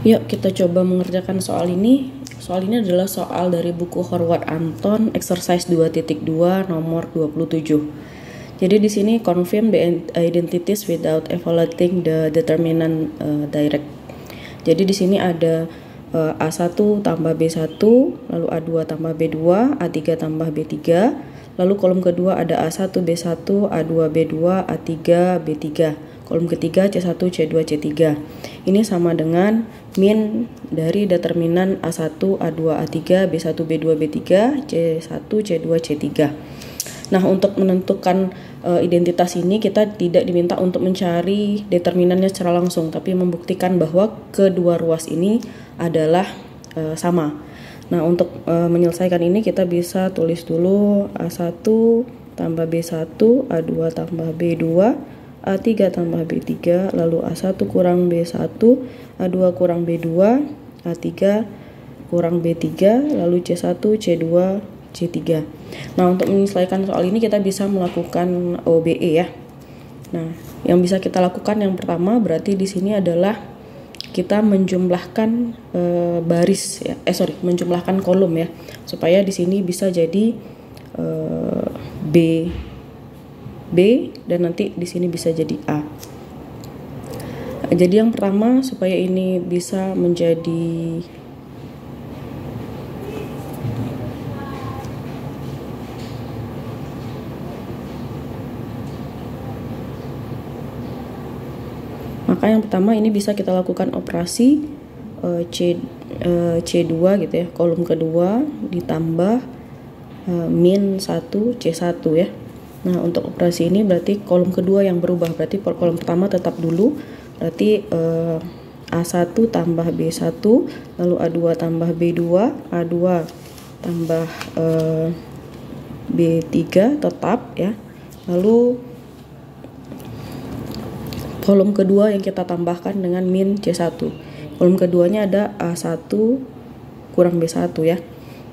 Yuk kita coba mengerjakan soal ini. Soal ini adalah soal dari buku Horwath Anton, exercise 2.2 nomor 27. Jadi di sini confirm the identities without evaluating the determinant direct. Jadi di sini ada A1 tambah B1, lalu A2 tambah B2, A3 tambah B3, lalu kolom kedua ada A1 B1, A2 B2, A3 B3. Kolom ketiga C1, C2, C3. Ini sama dengan min dari determinan A1, A2, A3, B1, B2, B3, C1, C2, C3. Nah, untuk menentukan identitas ini kita tidak diminta untuk mencari determinannya secara langsung, tapi membuktikan bahwa kedua ruas ini adalah sama. Nah, untuk menyelesaikan ini kita bisa tulis dulu A1 tambah B1, A2 tambah B2, A3 tambah B3, lalu A1 kurang B1, A2 kurang B2, A3 kurang B3, lalu C1, C2, C3. Nah, untuk menyelesaikan soal ini kita bisa melakukan OBE ya. Nah, yang bisa kita lakukan yang pertama berarti di sini adalah kita menjumlahkan menjumlahkan kolom ya, supaya di sini bisa jadi B dan nanti di sini bisa jadi A. Jadi yang pertama supaya ini bisa menjadi maka yang pertama ini bisa kita lakukan operasi C2 gitu ya, kolom kedua ditambah min 1 C1 ya. Nah, untuk operasi ini berarti kolom kedua yang berubah, berarti kolom pertama tetap dulu, berarti A1 tambah B1, lalu A2 tambah B2, A2 tambah B3 tetap ya. Lalu kolom kedua yang kita tambahkan dengan min C1. Kolom keduanya ada A1 kurang B1 ya.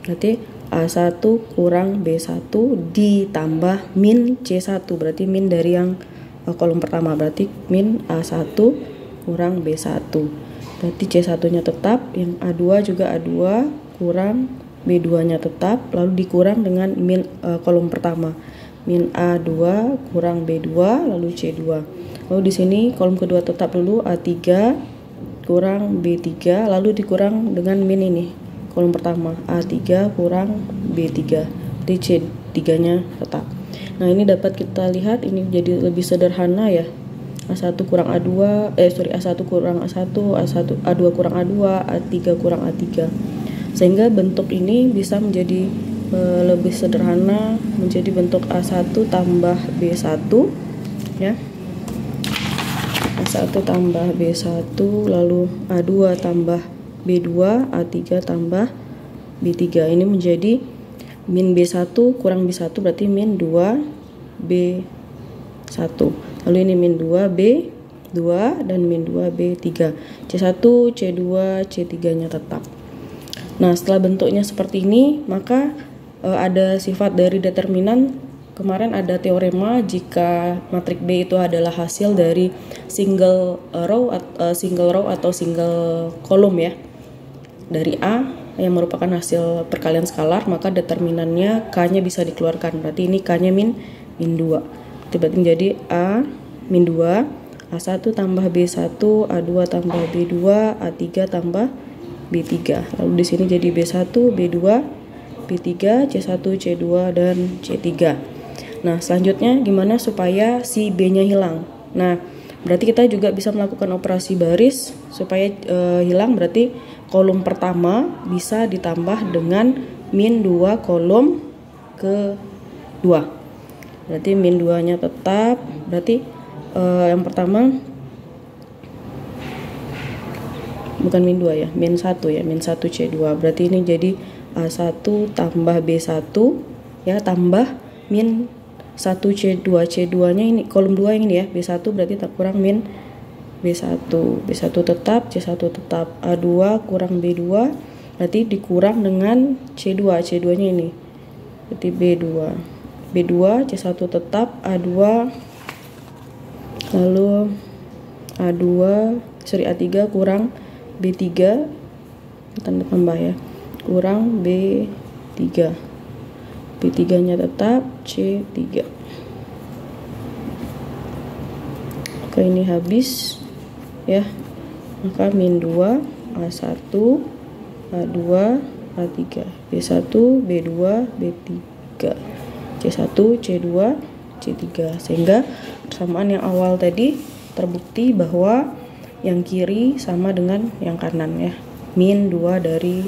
Berarti A1 kurang B1 ditambah min C1, berarti min dari yang kolom pertama, berarti min A1 kurang B1. Berarti C1-nya tetap, yang A2 juga A2 kurang B2-nya tetap, lalu dikurang dengan min kolom pertama. Min A2 kurang B2 lalu C2. Lalu di sini kolom kedua tetap dulu, A3 kurang B3 lalu dikurang dengan min ini. Kolom pertama A3 kurang B3, di C3-nya tetap. Nah, ini dapat kita lihat ini jadi lebih sederhana ya. A1 kurang A2, A1 kurang A1, A2 kurang A2, A3 kurang A3. Sehingga bentuk ini bisa menjadi lebih sederhana, menjadi bentuk A1 tambah B1 ya. A1 tambah B1 lalu A2 tambah B2, A3 tambah B3. Ini menjadi min B1 kurang B1 berarti min 2 B1. Lalu ini min 2 B2 dan min 2 B3. C1, C2, C3-nya tetap. Nah, setelah bentuknya seperti ini, maka ada sifat dari determinan. Kemarin ada teorema jika matrik B itu adalah hasil dari single row atau single kolom ya. Dari A yang merupakan hasil perkalian skalar, maka determinannya K-nya bisa dikeluarkan. Berarti ini K-nya min 2. Berarti menjadi A min 2, A1 tambah B1, A2 tambah B2, A3 tambah B3. Lalu di sini jadi B1, B2, B3, C1, C2 dan C3. Nah, selanjutnya gimana supaya si B-nya hilang? Nah, berarti kita juga bisa melakukan operasi baris supaya hilang, berarti kolom pertama bisa ditambah dengan min 2 kolom kedua. Berarti min 2-nya tetap, berarti yang pertama bukan min 2 ya, min 1 ya, min 1 C2. Berarti ini jadi A1 tambah B1 ya, tambah min 1 C2. C2-nya ini kolom 2 yang ini ya, B1 berarti tak kurang min B1 tetap, C1 tetap, A2 kurang B2 berarti dikurang dengan C2, C2-nya ini berarti B2, C1 tetap, A2 lalu A3 kurang B3 tanda tambah ya, kurang B3. B3 nya tetap C3. Oke, ini habis ya, maka min 2 A1 A2 A3 B1 B2 B3 C1 C2 C3, sehingga persamaan yang awal tadi terbukti bahwa yang kiri sama dengan yang kanan ya, min 2 dari